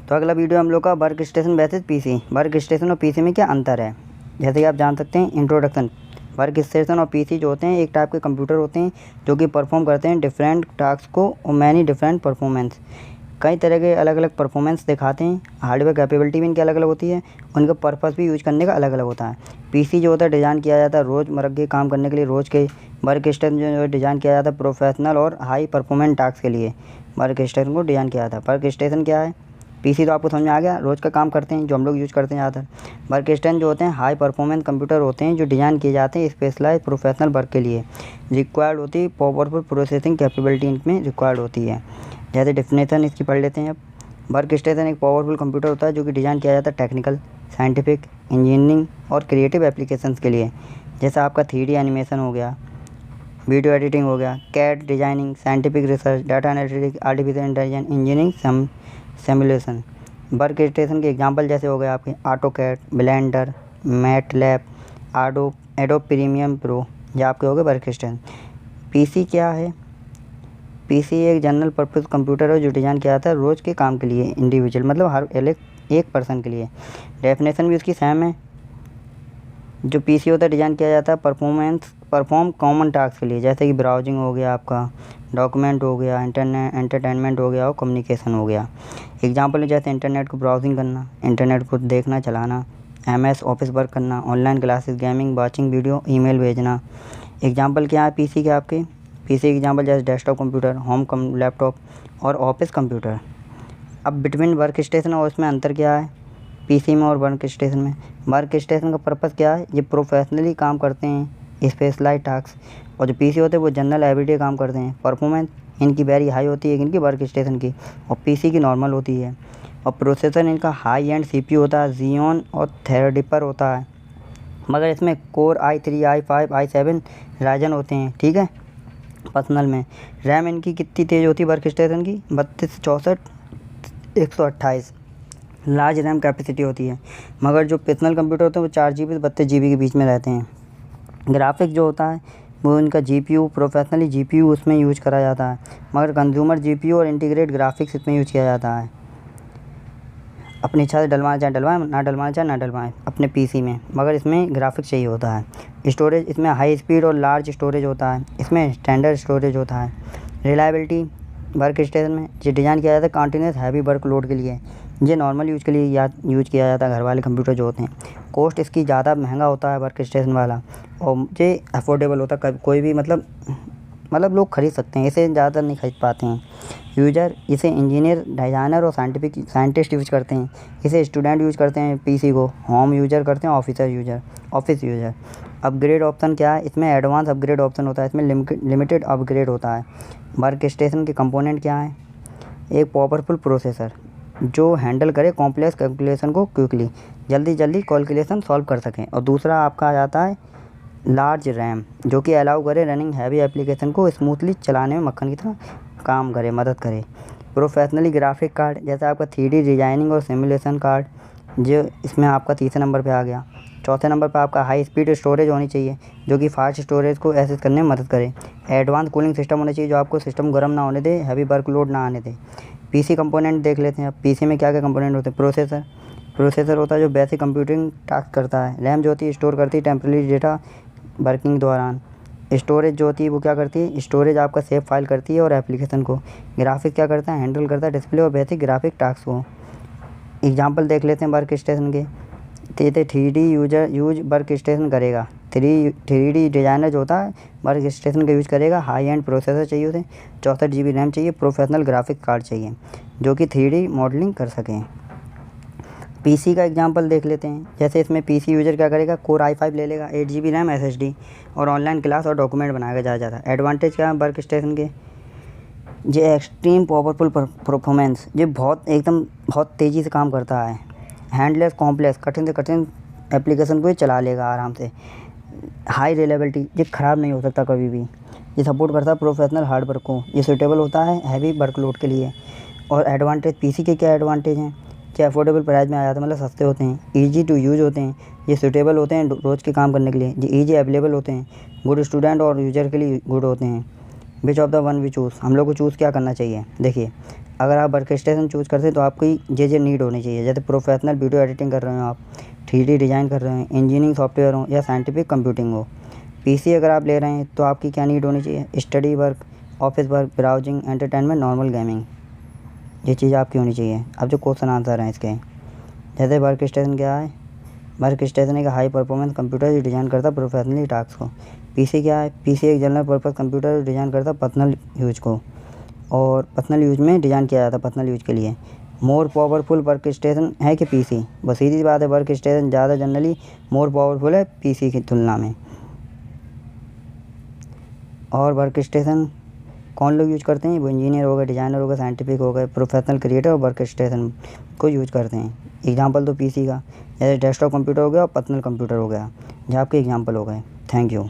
तो अगला वीडियो हम लोग का work station versus PC. Work station और पीसी में क्या अंतर है, जैसे कि आप जान सकते हैं। इंट्रोडक्शन। वर्क स्टेशन और पीसी जो होते हैं एक टाइप के कंप्यूटर होते हैं जो कि परफॉर्म करते हैं डिफरेंट टास्क को और मैनी डिफरेंट परफॉर्मेंस। कई तरह के अलग अलग परफॉर्मेंस दिखाते हैं। हार्डवेयर कैपेबिलिटी भी इनकी अलग अलग होती है, उनका पर्पस भी यूज करने का अलग अलग होता है। पीसी जो होता है डिज़ाइन किया जाता है रोज़मर्रा के काम करने के लिए, रोज़ के। वर्क स्टेशन जो है डिज़ाइन किया जाता है प्रोफेशनल और हाई परफॉर्मेंस टास्क के लिए। वर्क स्टेशन को डिज़ाइन किया जाता है। वर्क स्टेशन क्या है, पीसी तो आपको समझ में आ गया, रोज़ का काम करते हैं जो हम लोग यूज़ करते हैं ज़्यादातर। वर्क स्टेशन जो होते हैं हाई परफॉर्मेंस कंप्यूटर होते हैं जो डिज़ाइन किए जाते हैं स्पेशलाइज प्रोफेशनल वर्क के लिए। रिक्वायर्ड होती है पावरफुल प्रोसेसिंग कैपेबिलिटी इनमें रिक्वायर्ड होती है। जैसे डेफिनेशन इसकी पढ़ लेते हैं अब। वर्क स्टेशन एक पावरफुल कंप्यूटर होता है जो कि डिज़ाइन किया जाता है टेक्निकल, साइंटिफिक, इंजीनियरिंग और क्रिएटिव एप्लीकेशंस के लिए। जैसे आपका 3D एनिमेशन हो गया, वीडियो एडिटिंग हो गया, CAD designing, scientific research, data analytics, artificial intelligence, engineering simulation. Work station के एग्जांपल जैसे हो गए आपके AutoCAD, Blender, MATLAB, Adobe premium pro, ये आपके हो गए वर्क स्टेशन। पीसी क्या है, पीसी एक जनरल पर्पस कंप्यूटर है जो डिज़ाइन किया जाता है रोज़ के काम के लिए, इंडिविजुअल मतलब हर एक पर्सन के लिए। डेफिनेशन भी उसकी सेम है। जो पीसी होता है डिज़ाइन किया जाता है परफॉर्म कॉमन टास्क के लिए, जैसे कि ब्राउजिंग हो गया आपका, डॉक्यूमेंट हो गया, एंटरटेनमेंट हो गया और कम्युनिकेशन हो गया। एग्जांपल है जैसे इंटरनेट को ब्राउजिंग करना, इंटरनेट को देखना चलाना, MS ऑफिस वर्क करना, online classes, gaming, watching video, email भेजना। एग्जांपल क्या है पीसी के आपके, पीसी एग्जांपल जैसे डेस्कटॉप कंप्यूटर, होम लैपटॉप और ऑफिस कंप्यूटर। अब बिटवीन वर्क स्टेशन और उसमें अंतर क्या है पीसी में और वर्क स्टेशन में। वर्क स्टेशन का पर्पस क्या है, ये प्रोफेशनली काम करते हैं स्पेशलाइज टास्क, और जो पीसी होते हैं वो जनरल एवरीडे काम करते हैं। परफॉर्मेंस इनकी वेरी हाई होती है इनकी वर्क स्टेशन की, और पीसी की नॉर्मल होती है। और प्रोसेसर इनका हाई एंड CPU होता है, Xeon और थ्रेडिपर होता है। मगर इसमें core i3, i5, i7 Ryzen होते हैं, ठीक है। पर्सनल में रैम इनकी कितनी तेज़ होती है वर्क स्टेशन की, 32, 64, 128 लार्ज रैम कैपेसिटी होती है। मगर जो पर्सनल कंप्यूटर होते हैं वो 4 GB से 32 GB के बीच में रहते हैं। ग्राफिक जो होता है वो इनका GPU, प्रोफेशनली GPU उसमें यूज करा जाता है, मगर कंज्यूमर GPU और इंटीग्रेट ग्राफिक्स इसमें यूज किया जाता है। अपनी इच्छा से डलवाना चाहे डलवाएं, ना डलवाना चाहे ना डलवाएं अपने पीसी में, मगर इसमें ग्राफिक्स चाहिए होता है। स्टोरेज इसमें हाई स्पीड और लार्ज स्टोरेज होता है, इसमें स्टैंडर्ड स्टोरेज होता है। रिलायबिलिटी वर्क स्टेशन में ये डिज़ाइन किया जाता है कंटिन्यूस हैवी वर्क लोड के लिए, ये नॉर्मल यूज़ के लिए यूज किया जाता है घर वाले कंप्यूटर जो होते हैं। कॉस्ट इसकी ज़्यादा महंगा होता है वर्क स्टेशन वाला, और ये अफोर्डेबल होता है, कोई भी मतलब लोग खरीद सकते हैं, इसे ज़्यादातर नहीं खरीद पाते हैं। यूज़र इसे इंजीनियर, डिज़ाइनर और साइंटिस्ट यूज़ करते हैं। इसे स्टूडेंट यूज़ करते हैं पीसी को, होम यूज़र करते हैं, ऑफिस यूज़र। अपग्रेड ऑप्शन क्या है, इसमें एडवांस अपग्रेड ऑप्शन होता है, इसमें लिमिटेड अपग्रेड होता है। वर्क स्टेशन के कंपोनेंट क्या है, एक पावरफुल प्रोसेसर जो हैंडल करे कॉम्प्लेक्स कैलकुलेशन को क्विकली, जल्दी कैलकुलेशन सॉल्व कर सकें। और दूसरा आपका आ जाता है लार्ज रैम जो कि अलाउ करे रनिंग हैवी एप्लीकेशन को स्मूथली चलाने में मक्खन की तरह काम करे, मदद करे। प्रोफेशनली ग्राफिक कार्ड जैसे आपका 3D डिजाइनिंग और सिमुलेशन कार्ड, जो इसमें आपका तीसरे नंबर पे आ गया। चौथे नंबर पे आपका हाई स्पीड स्टोरेज होनी चाहिए जो कि फास्ट स्टोरेज को एक्सेस करने में मदद करे। एडवांस कूलिंग सिस्टम होना चाहिए जो आपको सिस्टम गर्म ना होने दे, हैवी वर्कलोड ना आने दे। पीसी कंपोनेंट देख लेते हैं अब। पीसी में क्या क्या कंपोनेंट होते हैं, प्रोसेसर होता है जो बेसिक कंप्यूटिंग टास्क करता है। रैम जो होती है स्टोर करती है टेम्परेरी डेटा वर्किंग दौरान। स्टोरेज जो होती है वो क्या करती है, स्टोरेज आपका सेव फाइल करती है और एप्लीकेशन को। ग्राफिक क्या करता है, हैंडल करता है डिस्प्ले और बेसिक ग्राफिक टास्क को। एग्जांपल देख लेते हैं वर्क स्टेशन के। तो 3D यूज वर्क स्टेशन करेगा, 3D डिज़ाइनर जो होता है वर्क स्टेशन का यूज़ करेगा। हाई एंड प्रोसेसर चाहिए उसे, 64 GB रैम चाहिए, प्रोफेशनल ग्राफिक कार्ड चाहिए जो कि 3D मॉडलिंग कर सकें। पीसी का एग्जांपल देख लेते हैं। जैसे इसमें पीसी यूज़र क्या करेगा, कोर i5 ले लेगा, 8 GB रैम SSD और ऑनलाइन क्लास और डॉक्यूमेंट बनाएगा ज़्यादा। एडवांटेज क्या है वर्क स्टेशन के, ये एक्सट्रीम पावरफुल परफॉर्मेंस, ये बहुत तेज़ी से काम करता है। हैंडलेस कॉम्प्लेक्स, कठिन से कठिन एप्लीकेशन को ये चला लेगा आराम से। हाई रिलायबिलिटी, ये ख़राब नहीं हो सकता कभी भी। ये सपोर्ट करता है प्रोफेशनल हार्ड वर्क को, ये सूटेबल होता है हैवी वर्कलोड के लिए। और एडवांटेज पीसी के क्या एडवांटेज हैं, कि अफोर्डेबल प्राइस में आ जाते हैं, मतलब सस्ते होते हैं, ईजी टू यूज़ होते हैं, ये सूटेबल होते हैं रोज़ के काम करने के लिए, ये ईजी अवेलेबल होते हैं, गुड स्टूडेंट और यूज़र के लिए गुड होते हैं। Which of the one we choose, हम लोग को चूज़ क्या करना चाहिए। देखिए, अगर आप वर्क स्टेशन चूज़ करते हैं तो आपकी ये नीड होनी चाहिए, जैसे प्रोफेशनल वीडियो एडिटिंग कर रहे हो आप, 3D डिज़ाइन कर रहे हैं, इंजीनियरिंग सॉफ्टवेयर हो या साइंटिफिक कंप्यूटिंग हो। पीसी अगर आप ले रहे हैं तो आपकी क्या नीड होनी चाहिए, study work, office work, browsing, entertainment, normal gaming, ये चीज़ आपकी होनी चाहिए। अब जो क्वेश्चन आंसर हैं इसके, जैसे वर्क स्टेशन क्या है, वर्क स्टेशन एक हाई परफॉर्मेंस कंप्यूटर जो डिज़ाइन करता है प्रोफेशनली टास्क को। पीसी क्या है, पीसी एक जनरल पर्पस कंप्यूटर जो डिज़ाइन करता है पर्सनल यूज को, और पर्सनल यूज में डिज़ाइन किया जाता है पर्सनल यूज के लिए। मोर पावरफुल वर्क स्टेशन है कि पीसी, बस सीधी सी बात है, वर्क स्टेशन ज़्यादा जनरली मोर पावरफुल है पीसी की तुलना में। और वर्क स्टेशन कौन लोग यूज करते हैं, वो इंजीनियर हो गए, डिज़ाइनर हो गए, साइंटिफिक हो गए, प्रोफेशनल क्रिएटर और वर्क स्टेशन को यूज करते हैं। एग्जांपल तो पीसी का, जैसे डेस्कटॉप कंप्यूटर हो गया और पर्सनल कंप्यूटर हो गया, जो आपके एग्जांपल हो गए। Thank you.